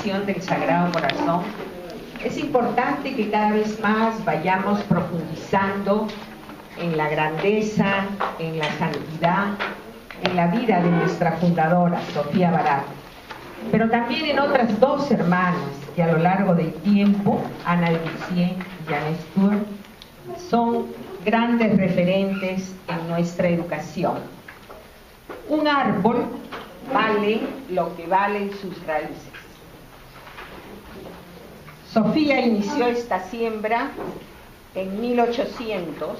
Asunción del Sagrado Corazón, es importante que cada vez más vayamos profundizando en la grandeza, en la santidad, en la vida de nuestra fundadora, Sofía Barat, pero también en otras dos hermanas que a lo largo del tiempo, Ana de Lucier y Anne Stuart, son grandes referentes en nuestra educación. Un árbol vale lo que valen sus raíces. Sofía inició esta siembra en 1800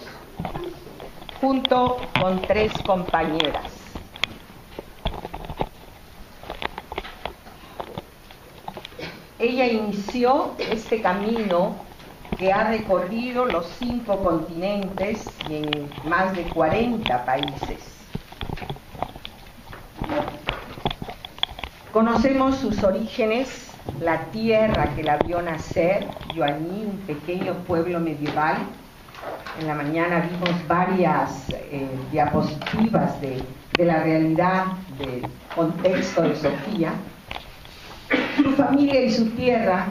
junto con 3 compañeras. Ella inició este camino que ha recorrido los 5 continentes y en más de 40 países. Conocemos sus orígenes, la tierra que la vio nacer, Joigny, un pequeño pueblo medieval. En la mañana vimos varias diapositivas de la realidad, del contexto de Sofía. Su familia y su tierra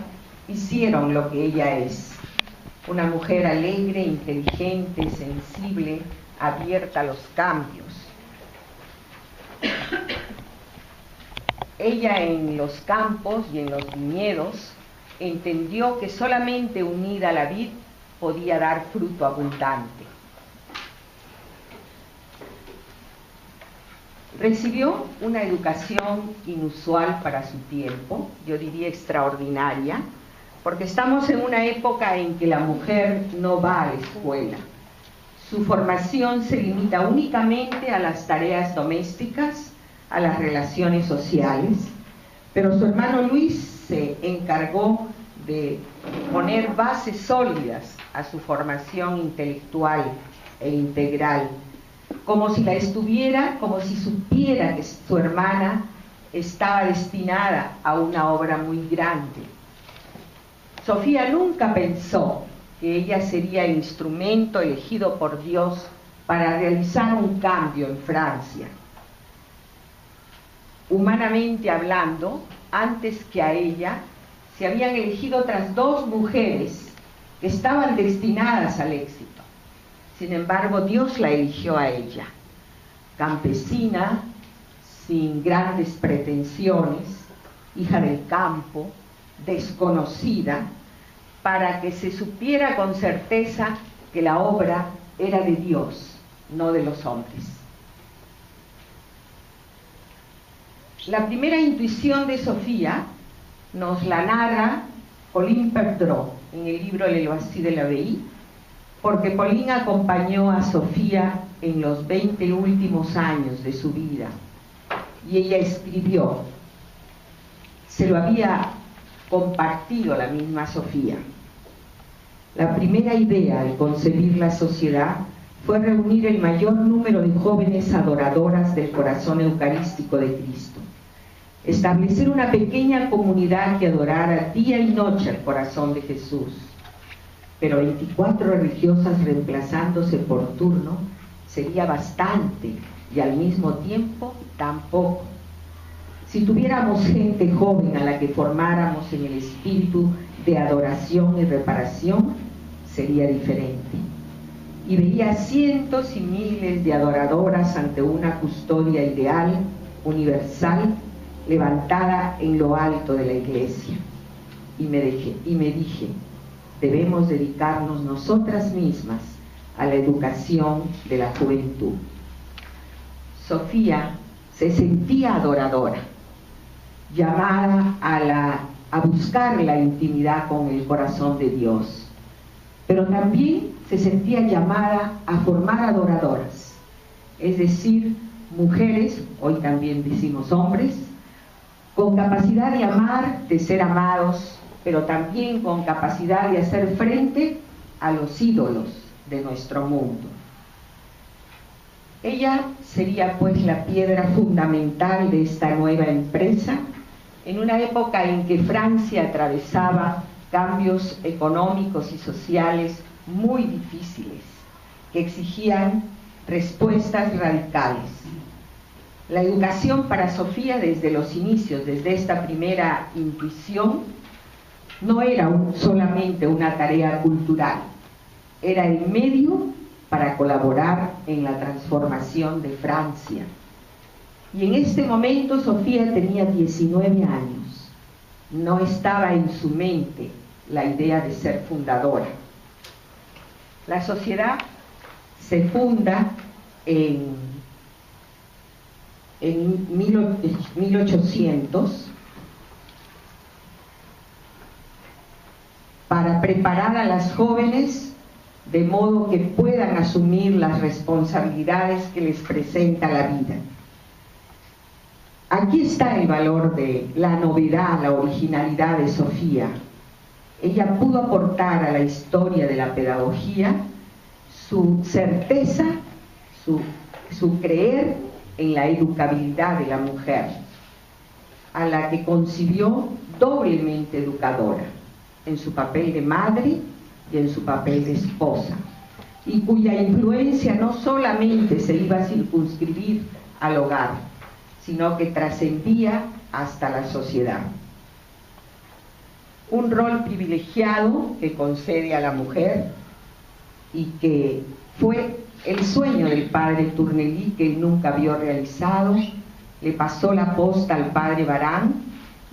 hicieron lo que ella es. Una mujer alegre, inteligente, sensible, abierta a los cambios. Ella en los campos y en los viñedos entendió que solamente unida a la vid podía dar fruto abundante. Recibió una educación inusual para su tiempo, yo diría extraordinaria, porque estamos en una época en que la mujer no va a la escuela. Su formación se limita únicamente a las tareas domésticas, a las relaciones sociales, pero su hermano Luis se encargó de poner bases sólidas a su formación intelectual e integral, como si supiera que su hermana estaba destinada a una obra muy grande. Sofía nunca pensó que ella sería el instrumento elegido por Dios para realizar un cambio en Francia. Humanamente hablando, antes que a ella, se habían elegido otras 2 mujeres que estaban destinadas al éxito. Sin embargo, Dios la eligió a ella, campesina, sin grandes pretensiones, hija del campo, desconocida, para que se supiera con certeza que la obra era de Dios, no de los hombres. La primera intuición de Sofía nos la narra Pauline Perdreau en el libro Le Loisir de l'Abbaye, porque Pauline acompañó a Sofía en los 20 últimos años de su vida y ella escribió, se lo había compartido la misma Sofía. La primera idea al concebir la sociedad fue reunir el mayor número de jóvenes adoradoras del corazón eucarístico de Cristo, establecer una pequeña comunidad que adorara día y noche al corazón de Jesús. Pero 24 religiosas reemplazándose por turno sería bastante y al mismo tiempo tampoco. Si tuviéramos gente joven a la que formáramos en el espíritu de adoración y reparación, sería diferente. Y veía cientos y miles de adoradoras ante una custodia ideal, universal, levantada en lo alto de la iglesia. Y me dije, debemos dedicarnos nosotras mismas a la educación de la juventud. Sofía se sentía adoradora, llamada a buscar la intimidad con el corazón de Dios, pero también se sentía llamada a formar adoradoras, es decir, mujeres, hoy también decimos hombres, con capacidad de amar, de ser amados, pero también con capacidad de hacer frente a los ídolos de nuestro mundo. Ella sería pues la piedra fundamental de esta nueva empresa, en una época en que Francia atravesaba cambios económicos y sociales muy difíciles, que exigían respuestas radicales. La educación para Sofía desde los inicios, desde esta primera intuición, no era solamente una tarea cultural, era el medio para colaborar en la transformación de Francia. Y en este momento Sofía tenía 19 años, no estaba en su mente la idea de ser fundadora. La sociedad se funda en 1800 para preparar a las jóvenes de modo que puedan asumir las responsabilidades que les presenta la vida. Aquí está el valor de la novedad, la originalidad de Sofía. Ella pudo aportar a la historia de la pedagogía su certeza, su creer en la educabilidad de la mujer, a la que concibió doblemente educadora, en su papel de madre y en su papel de esposa, y cuya influencia no solamente se iba a circunscribir al hogar, sino que trascendía hasta la sociedad. Un rol privilegiado que concede a la mujer y que fue el sueño del padre Tournely, que él nunca vio realizado. Le pasó la posta al padre Barán,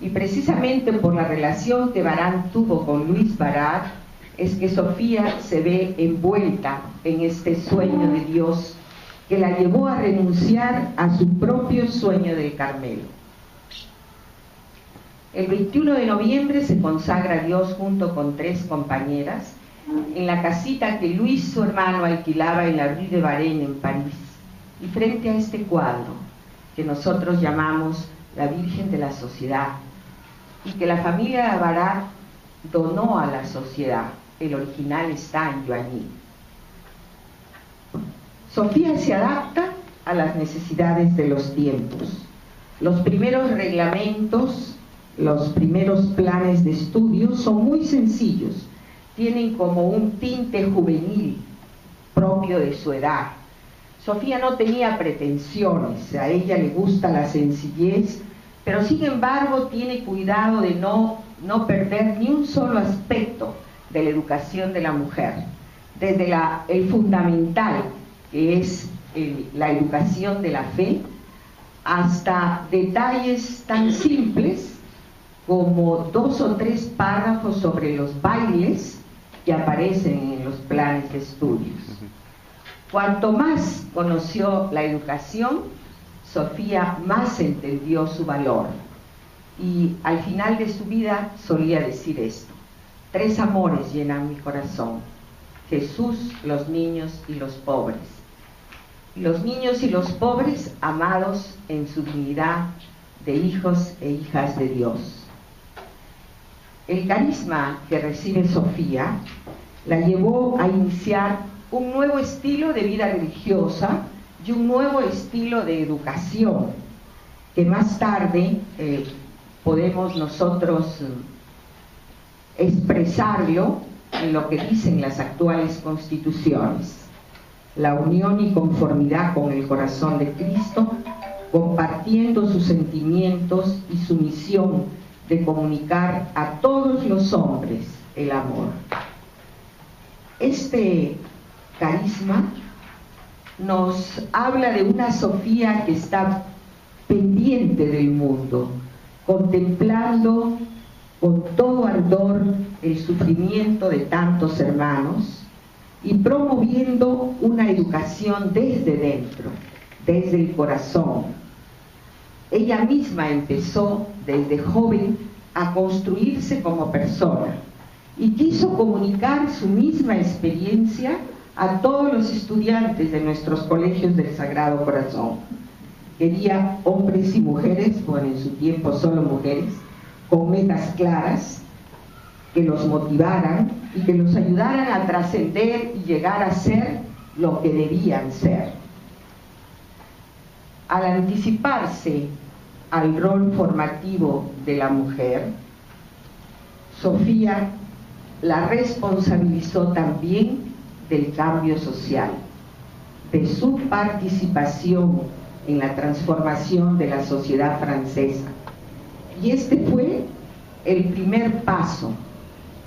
y precisamente por la relación que Barán tuvo con Luis Barard es que Sofía se ve envuelta en este sueño de Dios que la llevó a renunciar a su propio sueño del Carmelo. El 21 de noviembre se consagra a Dios junto con 3 compañeras en la casita que Luis, su hermano, alquilaba en la Rue de Varenne, en París, y frente a este cuadro que nosotros llamamos la Virgen de la Sociedad, y que la familia de Barard donó a la sociedad. El original está en Joigny. Sofía se adapta a las necesidades de los tiempos. Los primeros reglamentos, los primeros planes de estudio son muy sencillos, tienen como un tinte juvenil propio de su edad. Sofía no tenía pretensiones, a ella le gusta la sencillez, pero sin embargo tiene cuidado de no perder ni un solo aspecto de la educación de la mujer, desde el fundamental, que es la educación de la fe, hasta detalles tan simples como 2 o 3 párrafos sobre los bailes que aparecen en los planes de estudios. Cuanto más conoció la educación, Sofía más entendió su valor, y al final de su vida solía decir esto: 3 amores llenan mi corazón: Jesús, los niños y los pobres. Los niños y los pobres amados en su dignidad de hijos e hijas de Dios. El carisma que recibe Sofía la llevó a iniciar un nuevo estilo de vida religiosa y un nuevo estilo de educación, que más tarde podemos nosotros expresarlo en lo que dicen las actuales constituciones: la unión y conformidad con el corazón de Cristo, compartiendo sus sentimientos y su misión de comunicar a todos los hombres el amor. Este carisma nos habla de una Sofía que está pendiente del mundo, contemplando con todo ardor el sufrimiento de tantos hermanos y promoviendo una educación desde dentro, desde el corazón. Ella misma empezó desde joven a construirse como persona y quiso comunicar su misma experiencia a todos los estudiantes de nuestros colegios del Sagrado Corazón. Quería hombres y mujeres, bueno, en su tiempo solo mujeres, con metas claras, que los motivaran y que los ayudaran a trascender y llegar a ser lo que debían ser. Al anticiparse al rol formativo de la mujer, Sofía la responsabilizó también del cambio social, de su participación en la transformación de la sociedad francesa. Y este fue el primer paso,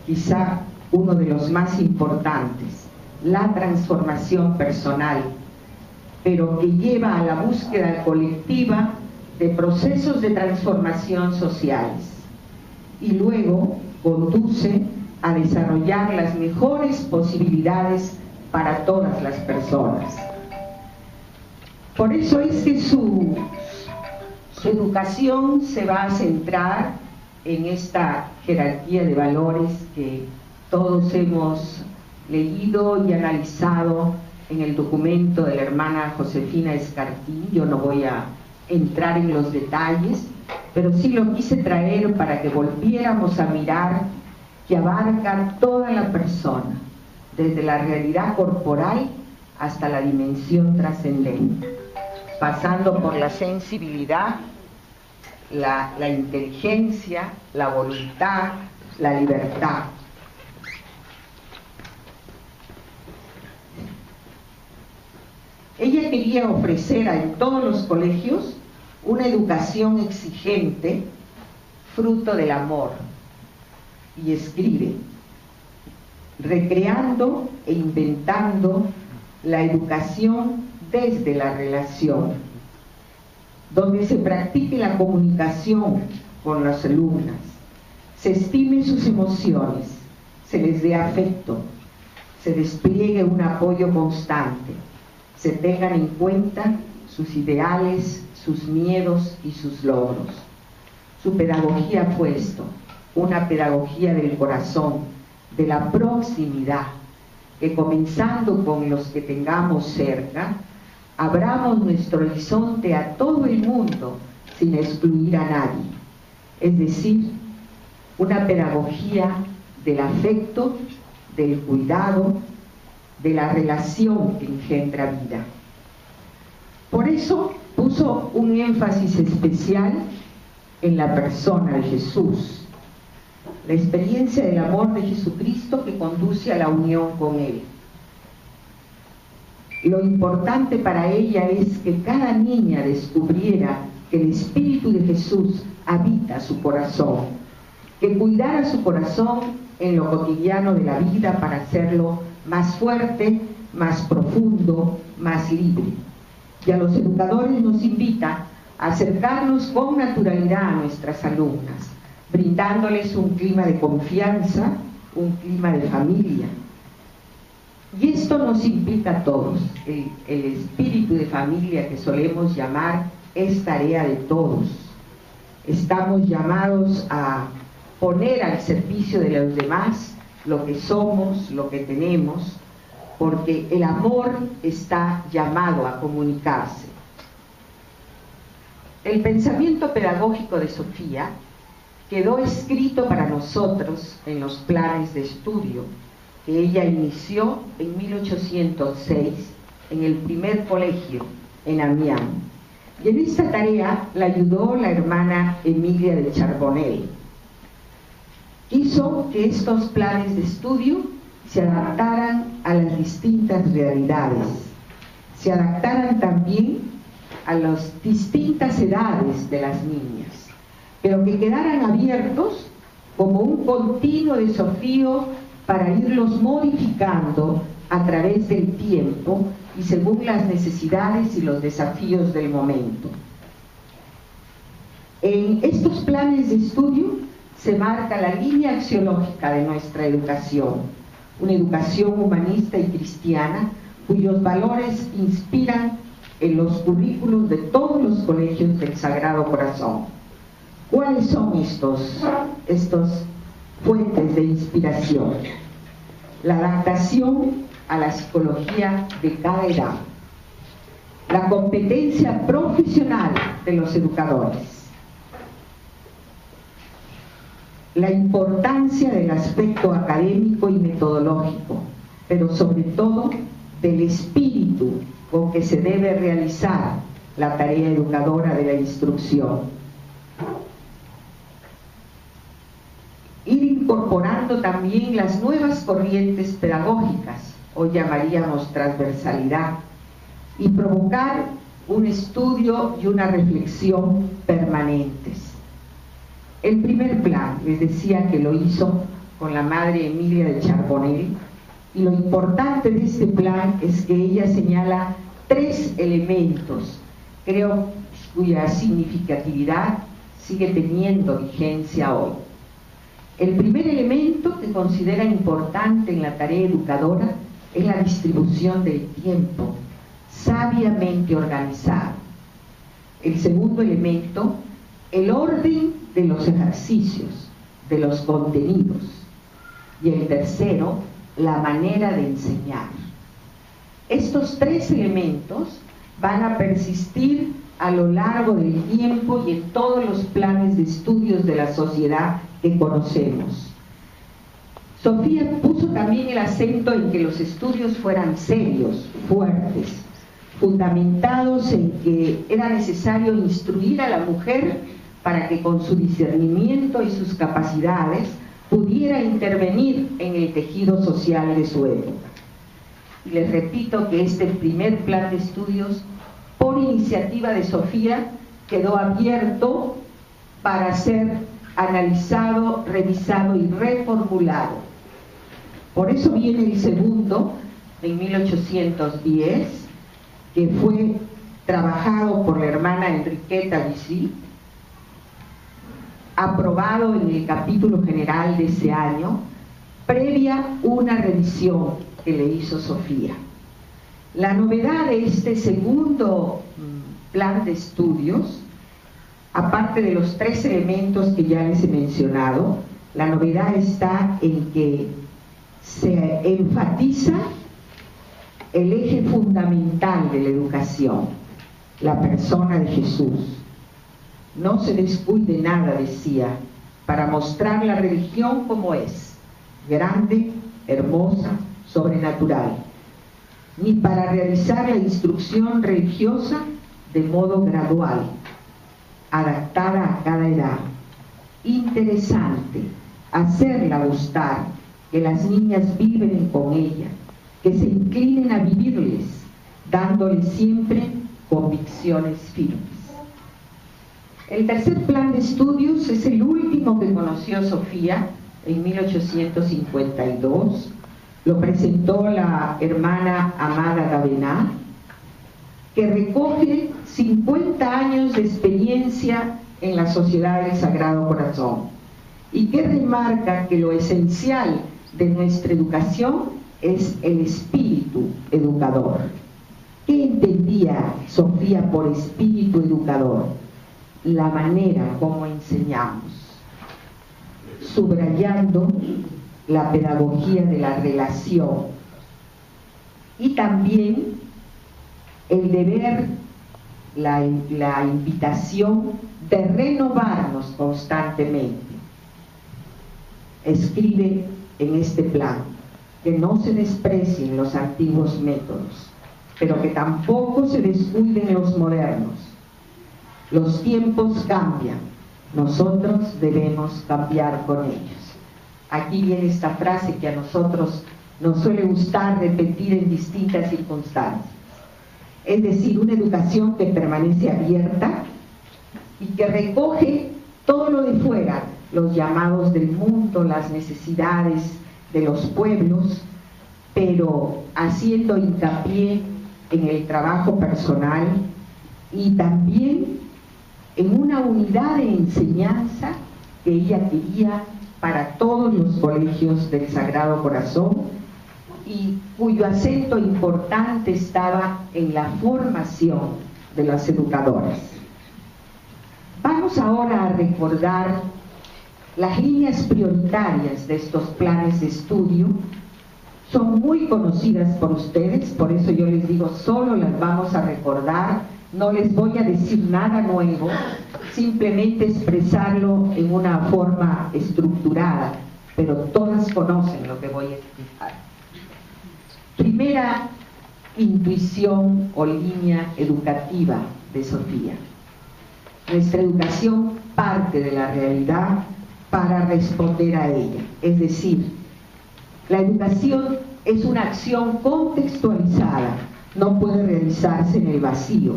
quizá uno de los más importantes, la transformación personal, pero que lleva a la búsqueda colectiva de procesos de transformación sociales y luego conduce a desarrollar las mejores posibilidades para todas las personas. Por eso es que su educación se va a centrar en esta jerarquía de valores que todos hemos leído y analizado en el documento de la hermana Josefina Escartín. Yo no voy a entrar en los detalles, pero sí lo quise traer para que volviéramos a mirar que abarca toda la persona, desde la realidad corporal hasta la dimensión trascendente, pasando por la sensibilidad, la inteligencia, la voluntad, la libertad. Ella quería ofrecer en todos los colegios una educación exigente, fruto del amor, y escribe: recreando e inventando la educación desde la relación, donde se practique la comunicación con las alumnas, se estime sus emociones, se les dé afecto, se despliegue un apoyo constante, se tengan en cuenta sus ideales, sus miedos y sus logros. Su pedagogía fue esto, una pedagogía del corazón, de la proximidad, que comenzando con los que tengamos cerca, abramos nuestro horizonte a todo el mundo sin excluir a nadie. Es decir, una pedagogía del afecto, del cuidado, de la relación que engendra vida. Por eso puso un énfasis especial en la persona de Jesús, la experiencia del amor de Jesucristo que conduce a la unión con Él. Lo importante para ella es que cada niña descubriera que el Espíritu de Jesús habita su corazón, que cuidara su corazón en lo cotidiano de la vida para hacerlo más fuerte, más profundo, más libre. Y a los educadores nos invita a acercarnos con naturalidad a nuestras alumnas, brindándoles un clima de confianza, un clima de familia. Y esto nos implica a todos. El espíritu de familia que solemos llamar es tarea de todos. Estamos llamados a poner al servicio de los demás lo que somos, lo que tenemos, porque el amor está llamado a comunicarse. El pensamiento pedagógico de Sofía quedó escrito para nosotros en los planes de estudio que ella inició en 1806 en el primer colegio en Amiens. Y en esta tarea la ayudó la hermana Emilia de Charbonnel. Hizo que estos planes de estudio se adaptaran a las distintas realidades, se adaptaran también a las distintas edades de las niñas, pero que quedaran abiertos como un continuo desafío para irlos modificando a través del tiempo y según las necesidades y los desafíos del momento. En estos planes de estudio se marca la línea axiológica de nuestra educación, una educación humanista y cristiana cuyos valores inspiran en los currículos de todos los colegios del Sagrado Corazón. ¿Cuáles son estos fuentes de inspiración? La adaptación a la psicología de cada edad, la competencia profesional de los educadores, la importancia del aspecto académico y metodológico, pero sobre todo del espíritu con que se debe realizar la tarea educadora de la instrucción. Ir incorporando también las nuevas corrientes pedagógicas, hoy llamaríamos transversalidad, y provocar un estudio y una reflexión permanentes. El primer plan, les decía que lo hizo con la madre Emilia de Charbonnel, y lo importante de este plan es que ella señala 3 elementos, creo, cuya significatividad sigue teniendo vigencia hoy. El primer elemento que considera importante en la tarea educadora es la distribución del tiempo, sabiamente organizado. El segundo elemento, el orden de los ejercicios, de los contenidos. Y el tercero, la manera de enseñar. Estos 3 elementos van a persistir a lo largo del tiempo y en todos los planes de estudios de la sociedad que conocemos. Sofía puso también el acento en que los estudios fueran serios, fuertes, fundamentados en que era necesario instruir a la mujer para que con su discernimiento y sus capacidades pudiera intervenir en el tejido social de su época. Y les repito que este primer plan de estudios, por iniciativa de Sofía, quedó abierto para ser analizado, revisado y reformulado. Por eso viene el segundo, en 1810, que fue trabajado por la hermana Enriqueta Vichy, aprobado en el capítulo general de ese año, previa una revisión que le hizo Sofía. La novedad de este segundo plan de estudios, aparte de los 3 elementos que ya les he mencionado, la novedad está en que se enfatiza el eje fundamental de la educación, la persona de Jesús. No se descuide nada, decía, para mostrar la religión como es, grande, hermosa, sobrenatural, ni para realizar la instrucción religiosa de modo gradual, adaptada a cada edad, interesante, hacerla gustar, que las niñas vibren con ella, que se inclinen a vivirles, dándoles siempre convicciones firmes. El tercer plan de estudios es el último que conoció Sofía en 1852. Lo presentó la hermana Amada Gabená, que recoge 50 años de experiencia en la Sociedad del Sagrado Corazón y que remarca que lo esencial de nuestra educación es el espíritu educador. ¿Qué entendía Sofía por espíritu educador? La manera como enseñamos, subrayando la pedagogía de la relación y también el deber, la invitación de renovarnos constantemente. Escribe en este plan que no se desprecien los antiguos métodos, pero que tampoco se descuiden los modernos. Los tiempos cambian, nosotros debemos cambiar con ellos. Aquí viene esta frase que a nosotros nos suele gustar repetir en distintas circunstancias. Es decir, una educación que permanece abierta y que recoge todo lo de fuera, los llamados del mundo, las necesidades de los pueblos, pero haciendo hincapié en el trabajo personal y también en una unidad de enseñanza que ella quería para todos los colegios del Sagrado Corazón y cuyo acento importante estaba en la formación de las educadoras. Vamos ahora a recordar las líneas prioritarias de estos planes de estudio. Son muy conocidas por ustedes, por eso yo les digo, solo las vamos a recordar. No les voy a decir nada nuevo, simplemente expresarlo en una forma estructurada, pero todas conocen lo que voy a explicar. Primera intuición o línea educativa de Sofía. Nuestra educación parte de la realidad para responder a ella. Es decir, la educación es una acción contextualizada, no puede realizarse en el vacío.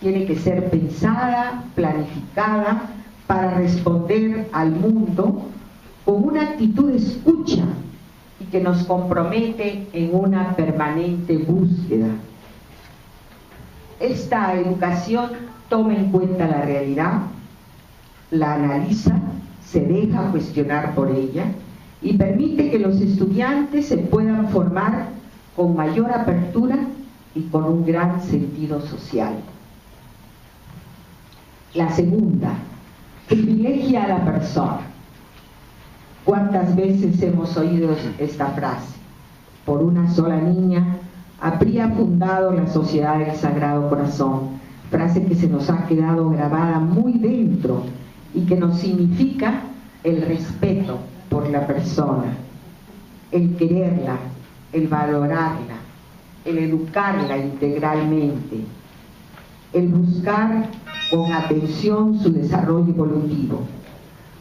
tiene que ser pensada, planificada, para responder al mundo con una actitud de escucha y que nos compromete en una permanente búsqueda. Esta educación toma en cuenta la realidad, la analiza, se deja cuestionar por ella y permite que los estudiantes se puedan formar con mayor apertura y con un gran sentido social. La segunda, privilegia a la persona. ¿Cuántas veces hemos oído esta frase? Por una sola niña habría fundado la Sociedad del Sagrado Corazón, frase que se nos ha quedado grabada muy dentro y que nos significa el respeto por la persona, el quererla, el valorarla, el educarla integralmente, el buscar con atención su desarrollo evolutivo.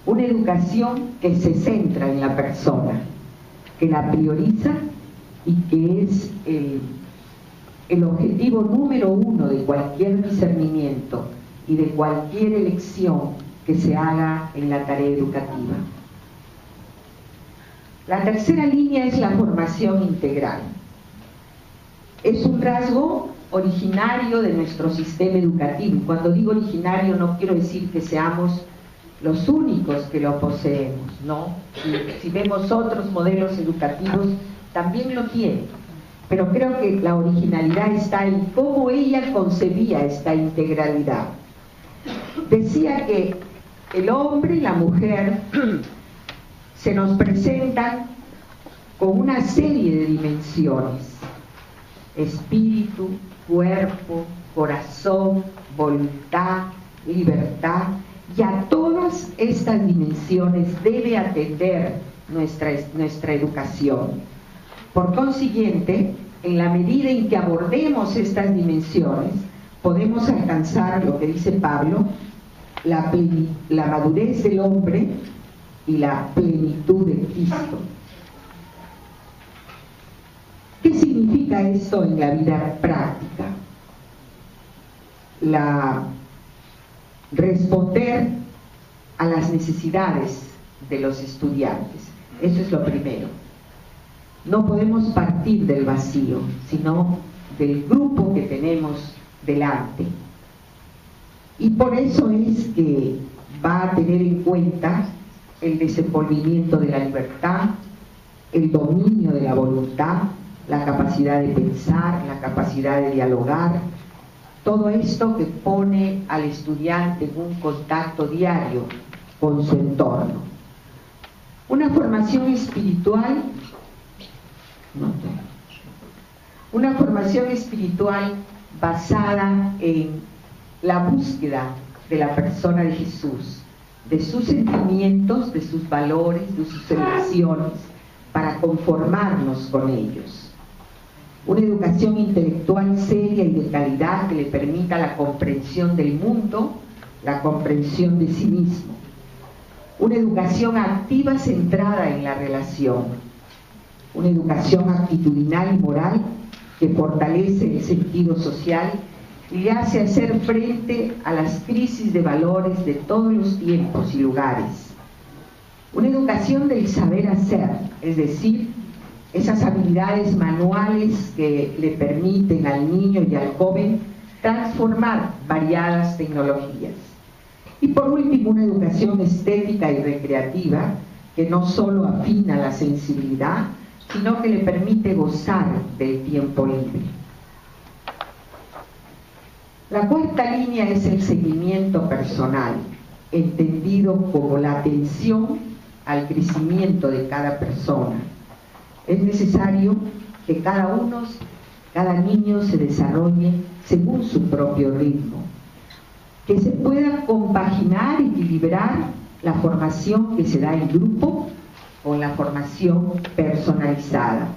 Una educación que se centra en la persona, que la prioriza y que es el objetivo número uno de cualquier discernimiento y de cualquier elección que se haga en la tarea educativa. La tercera línea es la formación integral. Es un rasgo originario de nuestro sistema educativo. Y cuando digo originario no quiero decir que seamos los únicos que lo poseemos, ¿no? Si vemos otros modelos educativos, también lo tienen. Pero creo que la originalidad está en cómo ella concebía esta integralidad. Decía que el hombre y la mujer se nos presentan con una serie de dimensiones: espíritu, cuerpo, corazón, voluntad, libertad, y a todas estas dimensiones debe atender nuestra educación. Por consiguiente, en la medida en que abordemos estas dimensiones, podemos alcanzar lo que dice Pablo, la madurez del hombre y la plenitud de Cristo. ¿Qué significa esto en la vida práctica? Responder a las necesidades de los estudiantes. Eso es lo primero. No podemos partir del vacío, sino del grupo que tenemos delante. Y por eso es que va a tener en cuenta el desenvolvimiento de la libertad, el dominio de la voluntad, la capacidad de pensar, la capacidad de dialogar, todo esto que pone al estudiante en un contacto diario con su entorno. Una formación espiritual, basada en la búsqueda de la persona de Jesús, de sus sentimientos, de sus valores, de sus elecciones, para conformarnos con ellos. Una educación intelectual seria y de calidad que le permita la comprensión del mundo, la comprensión de sí mismo. Una educación activa centrada en la relación. Una educación actitudinal y moral que fortalece el sentido social y le hace hacer frente a las crisis de valores de todos los tiempos y lugares. Una educación del saber hacer, es decir, esas habilidades manuales que le permiten al niño y al joven transformar variadas tecnologías. Y por último, una educación estética y recreativa que no solo afina la sensibilidad, sino que le permite gozar del tiempo libre. La cuarta línea es el seguimiento personal, entendido como la atención al crecimiento de cada persona. Es necesario que cada niño se desarrolle según su propio ritmo, que se pueda compaginar y equilibrar la formación que se da en grupo con la formación personalizada,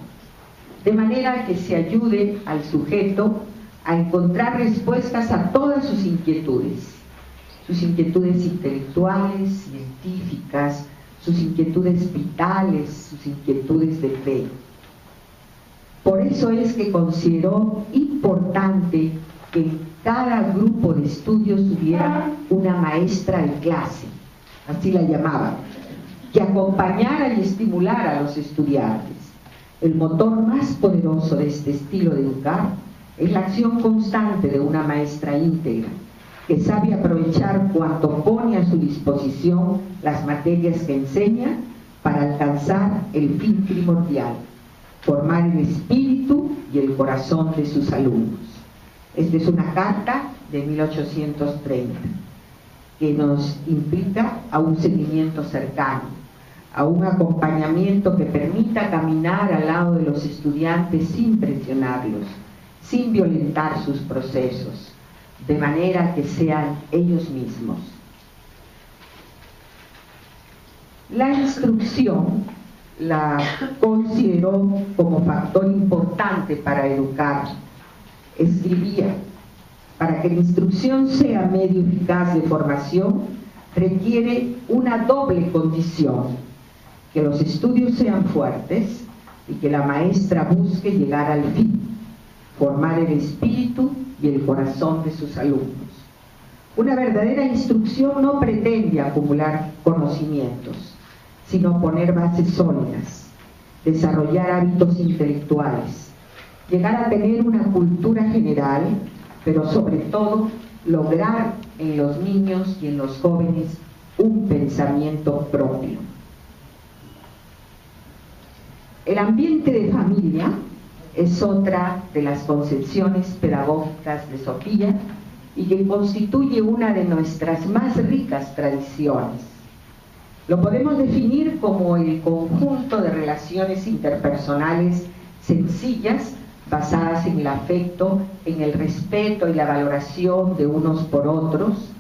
de manera que se ayude al sujeto a encontrar respuestas a todas sus inquietudes intelectuales, científicas, sus inquietudes vitales, sus inquietudes de fe. Por eso es que considero importante que cada grupo de estudios hubiera una maestra de clase, así la llamaban, que acompañara y estimulara a los estudiantes. El motor más poderoso de este estilo de educar es la acción constante de una maestra íntegra, que sabe aprovechar cuanto pone a su disposición las materias que enseña para alcanzar el fin primordial: formar el espíritu y el corazón de sus alumnos. Esta es una carta de 1830 que nos implica a un seguimiento cercano, a un acompañamiento que permita caminar al lado de los estudiantes sin presionarlos, sin violentar sus procesos, de manera que sean ellos mismos. La instrucción la consideró como factor importante para educar. Escribía: para que la instrucción sea medio eficaz de formación, requiere una doble condición: que los estudios sean fuertes y que la maestra busque llegar al fin, formar el espíritu y el corazón de sus alumnos. Una verdadera instrucción no pretende acumular conocimientos, sino poner bases sólidas, desarrollar hábitos intelectuales, llegar a tener una cultura general, pero sobre todo lograr en los niños y en los jóvenes un pensamiento propio. El ambiente de familia es otra de las concepciones pedagógicas de Sofía y que constituye una de nuestras más ricas tradiciones. Lo podemos definir como el conjunto de relaciones interpersonales sencillas, basadas en el afecto, en el respeto y la valoración de unos por otros,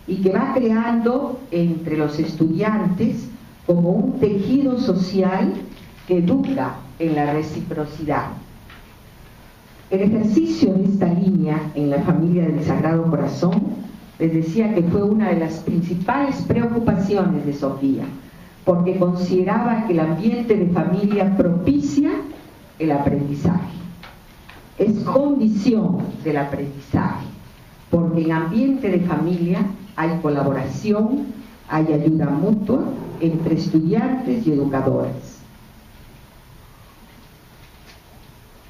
y que va creando entre los estudiantes como un tejido social que educa en la reciprocidad. El ejercicio de esta línea en la familia del Sagrado Corazón, les decía que fue una de las principales preocupaciones de Sofía, porque consideraba que el ambiente de familia propicia el aprendizaje. Es condición del aprendizaje, porque en ambiente de familia hay colaboración, hay ayuda mutua entre estudiantes y educadores.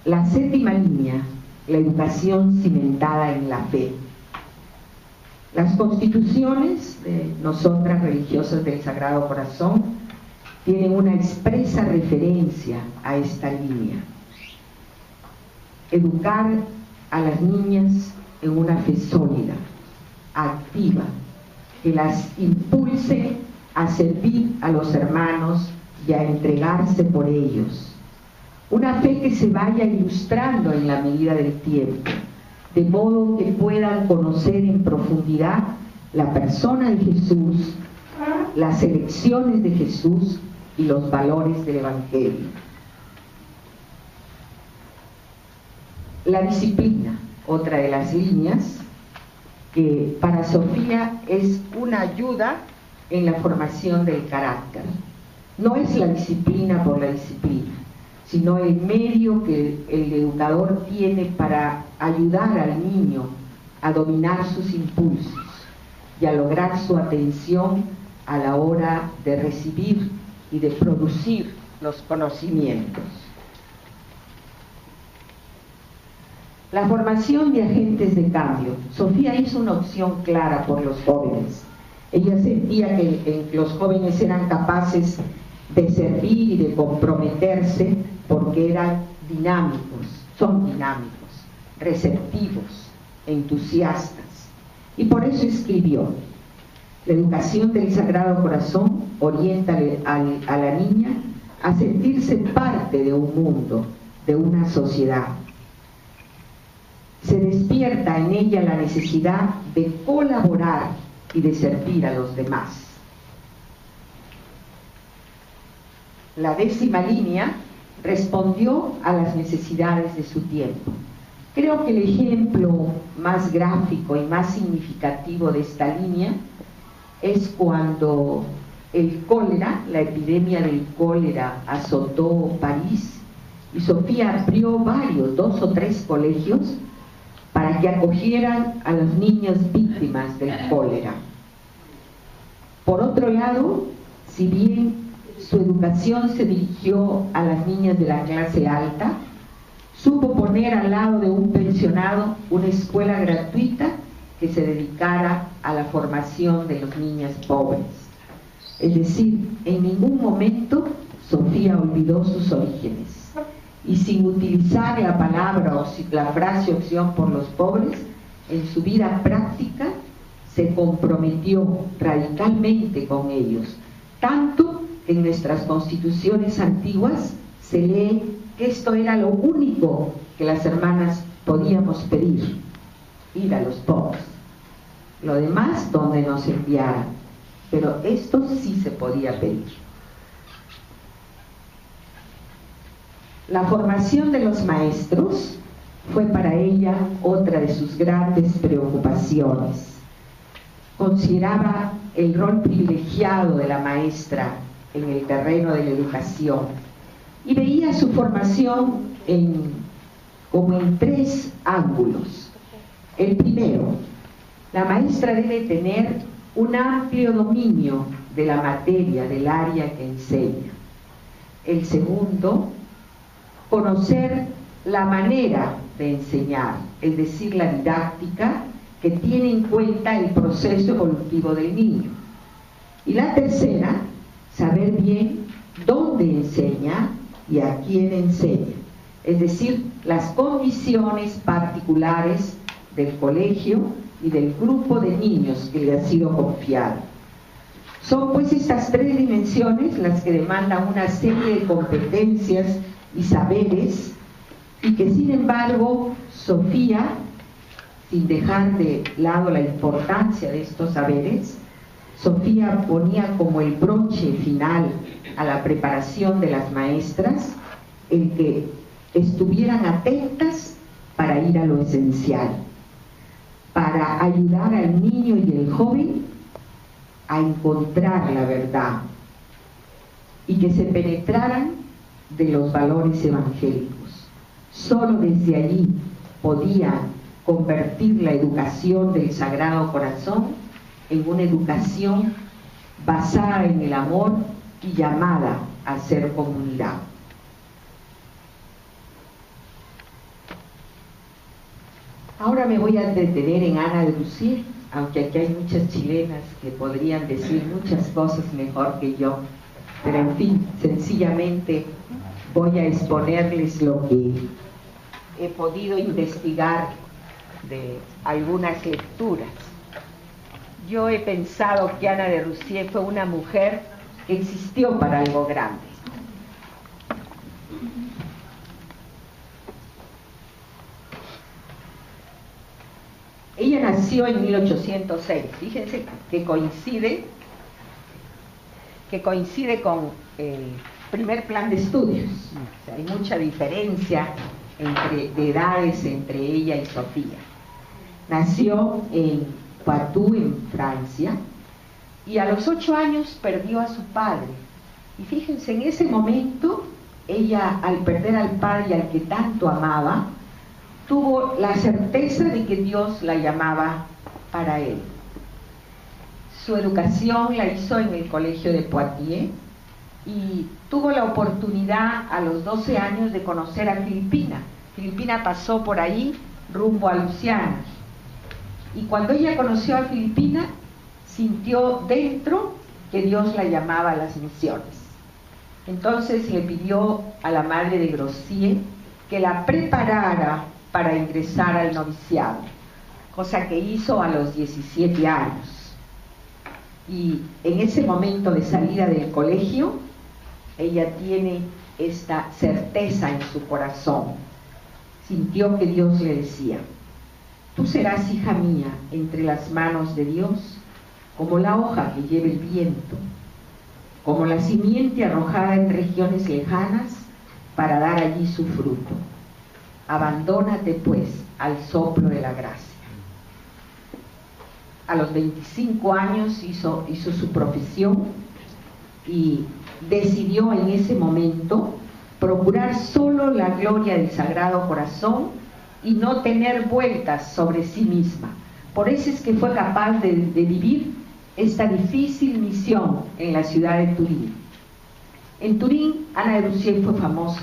La séptima línea, la educación cimentada en la fe. Las constituciones de nosotras religiosas del Sagrado Corazón tienen una expresa referencia a esta línea. Educar a las niñas en una fe sólida, activa, que las impulse a servir a los hermanos y a entregarse por ellos. Una fe que se vaya ilustrando en la medida del tiempo, de modo que puedan conocer en profundidad la persona de Jesús, las elecciones de Jesús y los valores del Evangelio. La disciplina, otra de las líneas, que para Sofía es una ayuda en la formación del carácter. No es la disciplina por la disciplina, sino el medio que el educador tiene para ayudar al niño a dominar sus impulsos y a lograr su atención a la hora de recibir y de producir los conocimientos. La formación de agentes de cambio. Sofía hizo una opción clara por los jóvenes. Ella sentía que los jóvenes eran capaces de servir y de comprometerse porque eran dinámicos, son dinámicos, receptivos, entusiastas. Y por eso escribió: la educación del Sagrado Corazón orienta a la niña a sentirse parte de un mundo, de una sociedad. Se despierta en ella la necesidad de colaborar y de servir a los demás. La décima línea respondió a las necesidades de su tiempo. Creo que el ejemplo más gráfico y más significativo de esta línea es cuando el cólera, la epidemia del cólera azotó París y Sofía abrió 2 o 3 colegios para que acogieran a los niños víctimas del cólera. Por otro lado, si bien su educación se dirigió a las niñas de la clase alta, supo poner al lado de un pensionado una escuela gratuita que se dedicara a la formación de los niños pobres. Es decir, en ningún momento Sofía olvidó sus orígenes, y sin utilizar la palabra o la frase opción por los pobres, en su vida práctica se comprometió radicalmente con ellos, tanto que en nuestras constituciones antiguas se lee que esto era lo único que las hermanas podíamos pedir, ir a los pobres. Lo demás donde nos enviaran, pero esto sí se podía pedir. La formación de los maestros fue para ella otra de sus grandes preocupaciones. Consideraba el rol privilegiado de la maestra en el terreno de la educación y veía su formación como en tres ángulos. El primero, la maestra debe tener un amplio dominio de la materia, del área que enseña. El segundo, conocer la manera de enseñar, es decir, la didáctica que tiene en cuenta el proceso evolutivo del niño. Y la tercera, saber bien dónde enseña y a quién enseña, es decir, las condiciones particulares del colegio y del grupo de niños que le ha sido confiado. Son pues estas tres dimensiones las que demandan una serie de competencias y saberes, y que sin embargo Sofía, sin dejar de lado la importancia de estos saberes, Sofía ponía como el broche final a la preparación de las maestras el que estuvieran atentas para ir a lo esencial, para ayudar al niño y el joven a encontrar la verdad, y que se penetraran de los valores evangélicos. Solo desde allí podía convertir la educación del Sagrado Corazón en una educación basada en el amor y llamada a ser comunidad. Ahora me voy a detener en Ana de Lucía, aunque aquí hay muchas chilenas que podrían decir muchas cosas mejor que yo, pero en fin, sencillamente voy a exponerles lo que he podido investigar de algunas lecturas. Yo he pensado que Ana de Roussier fue una mujer que existió para algo grande. Ella nació en 1806, fíjense que coincide con el primer plan de estudios. O sea, hay mucha diferencia de edades entre ella y Sofía. Nació en Poitou, en Francia, y a los 8 años perdió a su padre. Y fíjense, en ese momento, ella, al perder al padre al que tanto amaba, tuvo la certeza de que Dios la llamaba para él. Su educación la hizo en el colegio de Poitiers y tuvo la oportunidad a los 12 años de conocer a Filipina. Filipina pasó por ahí rumbo a Luciana. Y cuando ella conoció a Filipina, sintió dentro que Dios la llamaba a las misiones. Entonces le pidió a la madre de Grossier que la preparara para ingresar al noviciado, cosa que hizo a los 17 años. Y en ese momento de salida del colegio, ella tiene esta certeza en su corazón. Sintió que Dios le decía: tú serás hija mía entre las manos de Dios, como la hoja que lleva el viento, como la simiente arrojada en regiones lejanas para dar allí su fruto. Abandónate pues al soplo de la gracia. A los 25 años hizo su profesión y decidió en ese momento procurar solo la gloria del Sagrado Corazón y no tener vueltas sobre sí misma. Por eso es que fue capaz de vivir esta difícil misión en la ciudad de Turín. En Turín, Ana de Russier fue famosa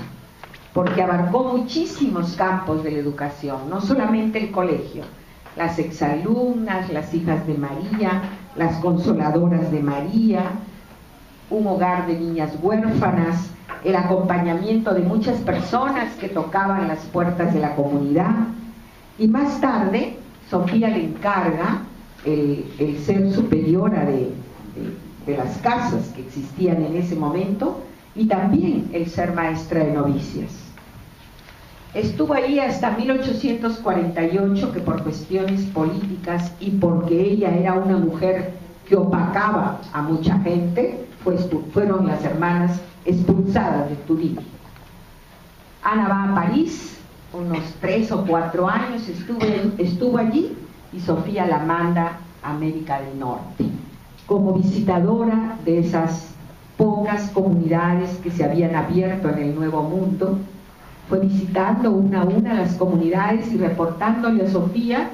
porque abarcó muchísimos campos de la educación, no solamente el colegio, las exalumnas, las hijas de María, las consoladoras de María, un hogar de niñas huérfanas, el acompañamiento de muchas personas que tocaban las puertas de la comunidad. Y más tarde, Sofía le encarga el ser superiora de las casas que existían en ese momento y también el ser maestra de novicias. Estuvo ahí hasta 1848, que por cuestiones políticas y porque ella era una mujer que opacaba a mucha gente, fueron las hermanas expulsadas de Turín. Ana va a París, unos 3 o 4 años estuvo allí, y Sofía la manda a América del Norte como visitadora de esas pocas comunidades que se habían abierto en el Nuevo Mundo. Fue visitando una a una las comunidades y reportándole a Sofía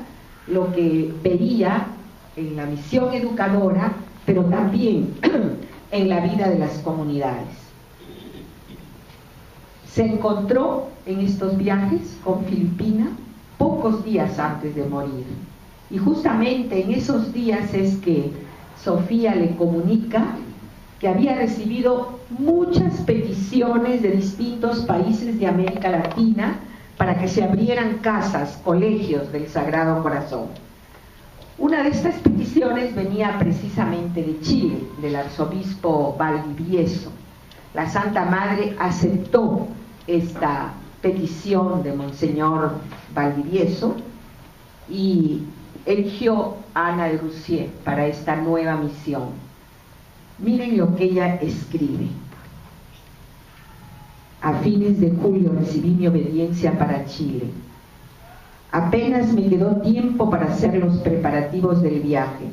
lo que veía en la misión educadora, pero también en la vida de las comunidades. Se encontró en estos viajes con Filipina pocos días antes de morir, y justamente en esos días es que Sofía le comunica que había recibido muchas peticiones de distintos países de América Latina para que se abrieran casas, colegios del Sagrado Corazón. Una de estas peticiones venía precisamente de Chile, del arzobispo Valdivieso. La Santa Madre aceptó esta petición de Monseñor Valdivieso y eligió a Ana de Russier para esta nueva misión. Miren lo que ella escribe. A fines de julio recibí mi obediencia para Chile. Apenas me quedó tiempo para hacer los preparativos del viaje.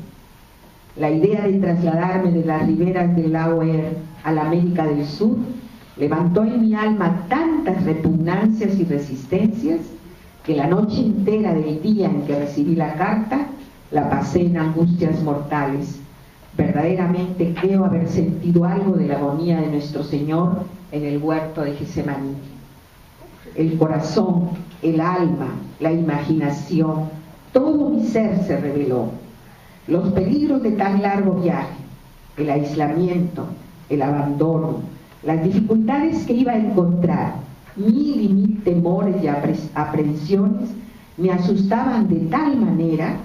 La idea de trasladarme de las riberas del lago Erie a la América del Sur levantó en mi alma tantas repugnancias y resistencias que la noche entera del día en que recibí la carta la pasé en angustias mortales. Verdaderamente creo haber sentido algo de la agonía de nuestro Señor en el huerto de Getsemaní. El corazón, el alma, la imaginación, todo mi ser se reveló. Los peligros de tan largo viaje, el aislamiento, el abandono, las dificultades que iba a encontrar, mil y mil temores y aprehensiones me asustaban de tal manera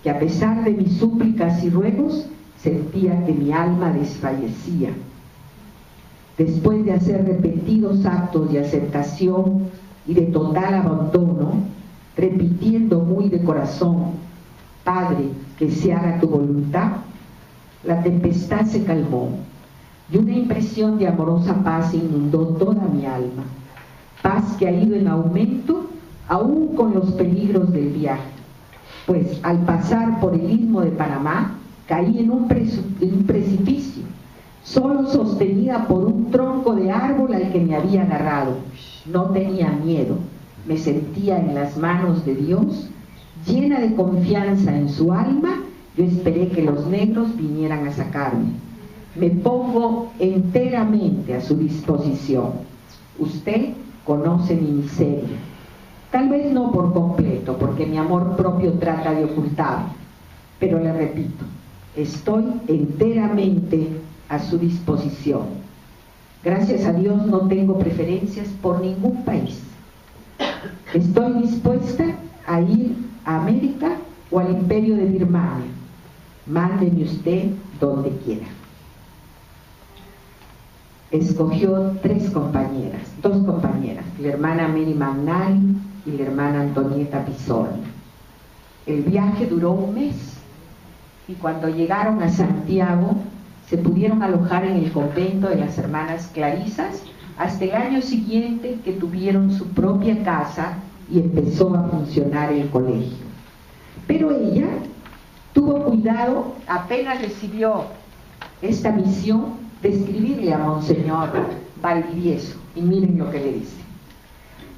que a pesar de mis súplicas y ruegos sentía que mi alma desfallecía. Después de hacer repetidos actos de aceptación y de total abandono, repitiendo muy de corazón, Padre, que se haga tu voluntad, la tempestad se calmó y una impresión de amorosa paz inundó toda mi alma, paz que ha ido en aumento aún con los peligros del viaje, pues al pasar por el istmo de Panamá caí en un precipicio, solo sostenida por un tronco de árbol al que me había agarrado. No tenía miedo, me sentía en las manos de Dios, llena de confianza en su alma. Yo esperé que los negros vinieran a sacarme. Me pongo enteramente a su disposición. Usted conoce mi miseria, tal vez no por completo, porque mi amor propio trata de ocultarlo, pero le repito, estoy enteramente a su disposición. Gracias a Dios no tengo preferencias por ningún país. Estoy dispuesta a ir a América o al Imperio de Birmania. Mándeme usted donde quiera. Escogió dos compañeras, la hermana Mary McNally y la hermana Antonieta Pizzorni. El viaje duró un mes y cuando llegaron a Santiago se pudieron alojar en el convento de las hermanas Clarisas hasta el año siguiente, que tuvieron su propia casa y empezó a funcionar el colegio. Pero ella tuvo cuidado, apenas recibió esta misión, de escribirle a Monseñor Valdivieso, y miren lo que le dice: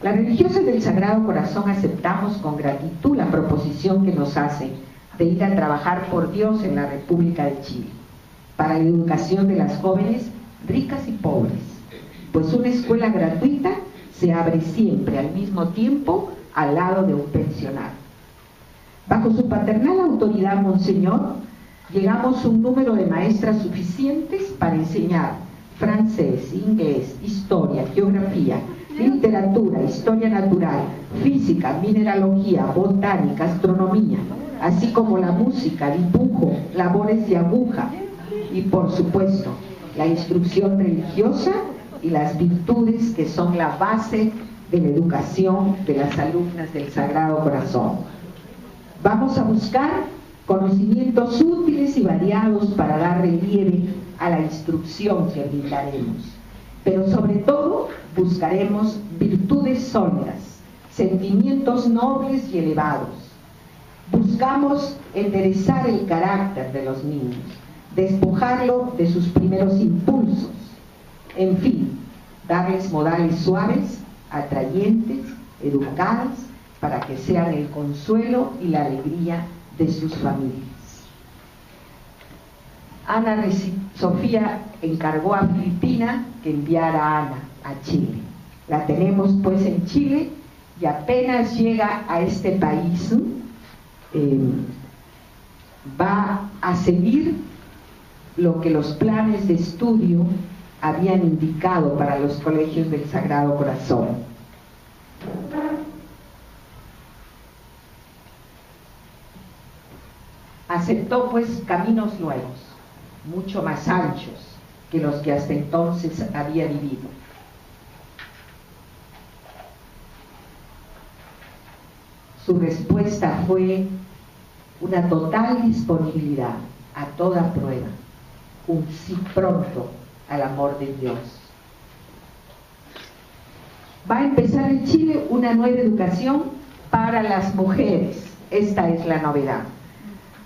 Las religiosas del Sagrado Corazón aceptamos con gratitud la proposición que nos hacen de ir a trabajar por Dios en la República de Chile, para la educación de las jóvenes ricas y pobres, pues una escuela gratuita se abre siempre al mismo tiempo al lado de un pensionado. Bajo su paternal autoridad, Monseñor, llegamos a un número de maestras suficientes para enseñar francés, inglés, historia, geografía, literatura, historia natural, física, mineralogía, botánica, astronomía, así como la música, dibujo, labores de aguja y, por supuesto, la instrucción religiosa y las virtudes que son la base de la educación de las alumnas del Sagrado Corazón. Vamos a buscar conocimientos útiles y variados para dar relieve a la instrucción que brindaremos, pero sobre todo buscaremos virtudes sólidas, sentimientos nobles y elevados. Buscamos enderezar el carácter de los niños, despojarlo de sus primeros impulsos, en fin, darles modales suaves, atrayentes, educadas, para que sean el consuelo y la alegría de sus familias. Sofía encargó a Filipina que enviara a Ana a Chile. La tenemos pues en Chile y apenas llega a este país, va a seguir lo que los planes de estudio habían indicado para los colegios del Sagrado Corazón. Aceptó pues caminos nuevos, mucho más anchos que los que hasta entonces había vivido. Su respuesta fue una total disponibilidad a toda prueba, un sí pronto al amor de Dios. Va a empezar en Chile una nueva educación para las mujeres. Esta es la novedad.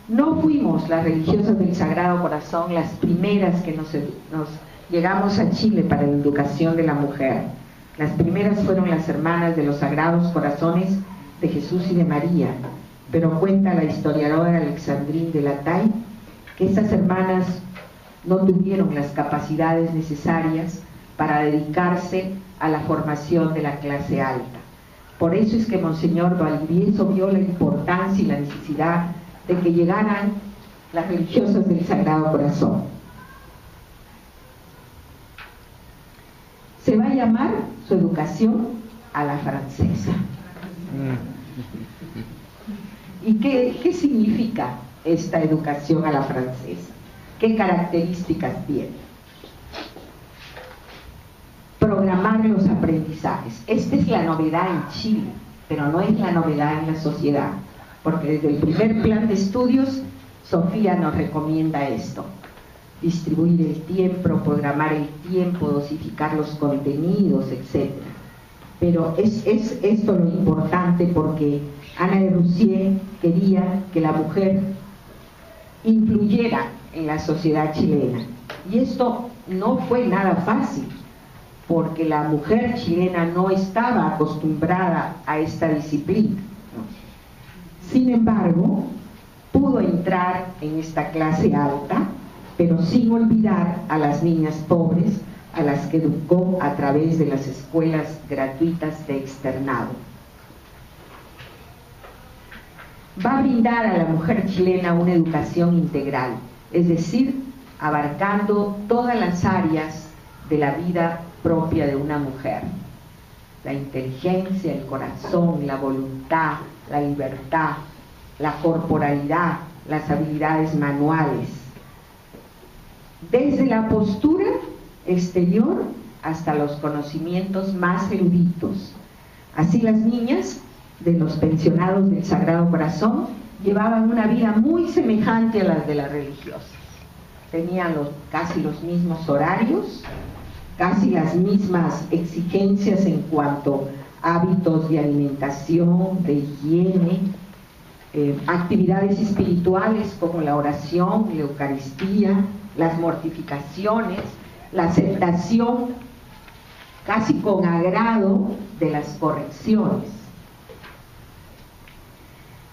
No fuimos las religiosas del Sagrado Corazón las primeras que nos llegamos a Chile para la educación de la mujer. Las primeras fueron las hermanas de los Sagrados Corazones de Jesús y de María, pero cuenta la historiadora Alexandrine de Latay que estas hermanas no tuvieron las capacidades necesarias para dedicarse a la formación de la clase alta. Por eso es que Monseñor Valdivieso vio la importancia y la necesidad de que llegaran las religiosas del Sagrado Corazón. Se va a llamar su educación a la francesa. ¿Y qué significa esta educación a la francesa? ¿Qué características tiene? Programar los aprendizajes. Esta es la novedad en Chile, pero no es la novedad en la sociedad, porque desde el primer plan de estudios Sofía nos recomienda esto: distribuir el tiempo, programar el tiempo, dosificar los contenidos, etc. Pero es esto lo importante, porque Ana de Rousier quería que la mujer influyera en la sociedad chilena, y esto no fue nada fácil, porque la mujer chilena no estaba acostumbrada a esta disciplina. Sin embargo, pudo entrar en esta clase alta, pero sin olvidar a las niñas pobres, a las que educó a través de las escuelas gratuitas de externado. Va a brindar a la mujer chilena una educación integral, es decir, abarcando todas las áreas de la vida propia de una mujer: la inteligencia, el corazón, la voluntad, la libertad, la corporalidad, las habilidades manuales, desde la postura exterior hasta los conocimientos más eruditos. Así las niñas de los pensionados del Sagrado Corazón llevaban una vida muy semejante a las de las religiosas. Tenían casi los mismos horarios, casi las mismas exigencias en cuanto a hábitos de alimentación, de higiene, actividades espirituales como la oración, la Eucaristía, las mortificaciones, la aceptación casi con agrado de las correcciones.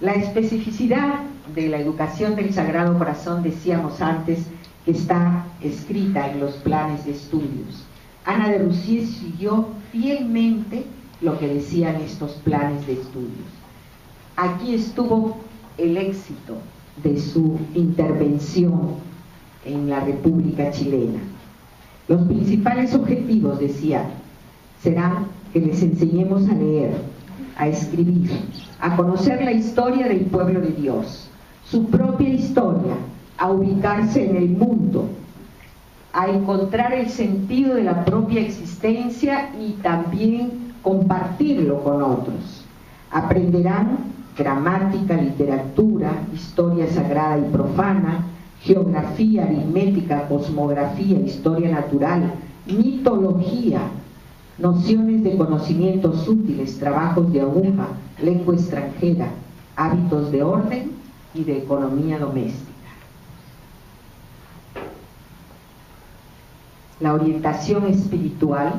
La especificidad de la educación del Sagrado Corazón, decíamos antes, que está escrita en los planes de estudios. Ana de Roussier siguió fielmente lo que decían estos planes de estudios. Aquí estuvo el éxito de su intervención en la República Chilena. Los principales objetivos, decía, serán que les enseñemos a leer, a escribir, a conocer la historia del pueblo de Dios, su propia historia, a ubicarse en el mundo, a encontrar el sentido de la propia existencia y también compartirlo con otros. Aprenderán gramática, literatura, historia sagrada y profana, geografía, aritmética, cosmografía, historia natural, mitología, nociones de conocimientos útiles, trabajos de aguja, lengua extranjera, hábitos de orden y de economía doméstica. La orientación espiritual,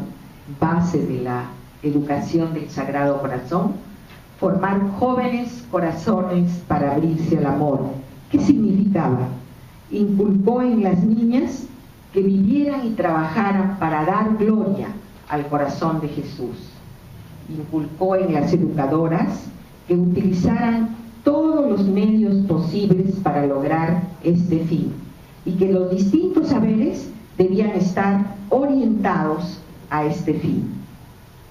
base de la educación del Sagrado Corazón, formar jóvenes corazones para abrirse al amor. ¿Qué significaba? Inculcó en las niñas que vivieran y trabajaran para dar gloria al corazón de Jesús. Inculcó en las educadoras que utilizaran todos los medios posibles para lograr este fin y que los distintos saberes debían estar orientados a este fin,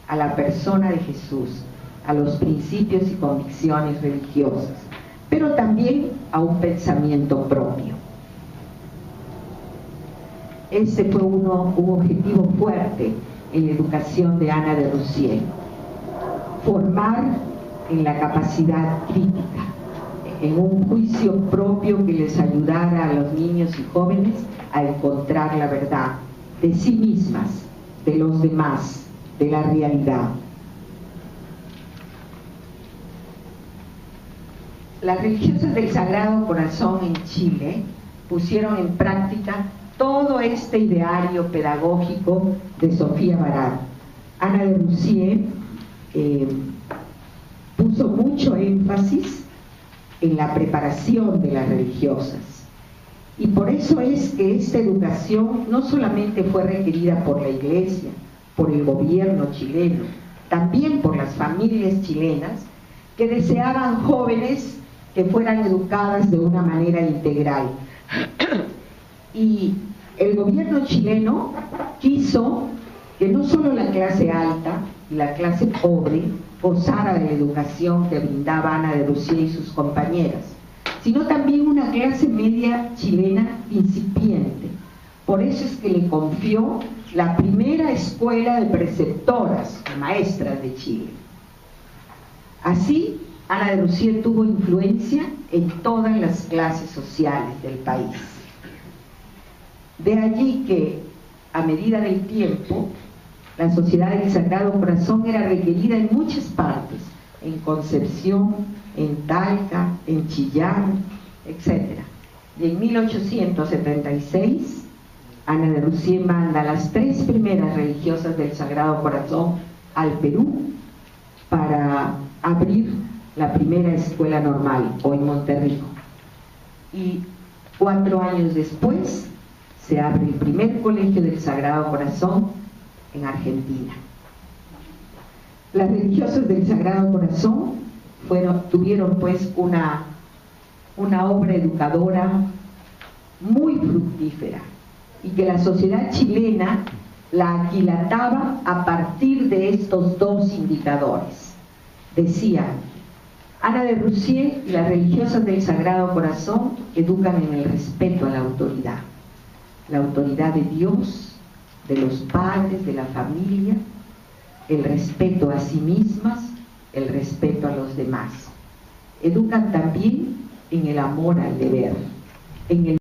a la persona de Jesús, a los principios y convicciones religiosas, pero también a un pensamiento propio. Ese fue un objetivo fuerte en la educación de Ana de Roussier: formar en la capacidad crítica, en un juicio propio que les ayudara a los niños y jóvenes a encontrar la verdad de sí mismas, de los demás, de la realidad. Las religiosas del Sagrado Corazón en Chile pusieron en práctica todo este ideario pedagógico de Sofía Barat. Ana de Roussier puso mucho énfasis en la preparación de las religiosas. Y por eso es que esta educación no solamente fue requerida por la Iglesia, por el gobierno chileno, también por las familias chilenas que deseaban jóvenes que fueran educadas de una manera integral. Y el gobierno chileno quiso que no solo la clase alta y la clase pobre gozara de la educación que brindaba Ana de Roussier y sus compañeras, sino también una clase media chilena incipiente. Por eso es que le confió la primera escuela de preceptoras, maestras de Chile. Así, Ana de Roussier tuvo influencia en todas las clases sociales del país. De allí que, a medida del tiempo, la Sociedad del Sagrado Corazón era requerida en muchas partes, en Concepción, en Talca, en Chillán, etc. Y en 1876, Ana de Roussier manda a las 3 primeras religiosas del Sagrado Corazón al Perú para abrir la primera escuela normal, hoy Monterrico. Y 4 años después se abre el primer colegio del Sagrado Corazón en Argentina. Las religiosas del Sagrado Corazón tuvieron pues una obra educadora muy fructífera y que la sociedad chilena la aquilataba a partir de estos 2 indicadores. Decía, Ana de Roussier y las religiosas del Sagrado Corazón educan en el respeto a la autoridad de Dios, de los padres, de la familia, el respeto a sí mismas, el respeto a los demás. Educan también en el amor al deber, en el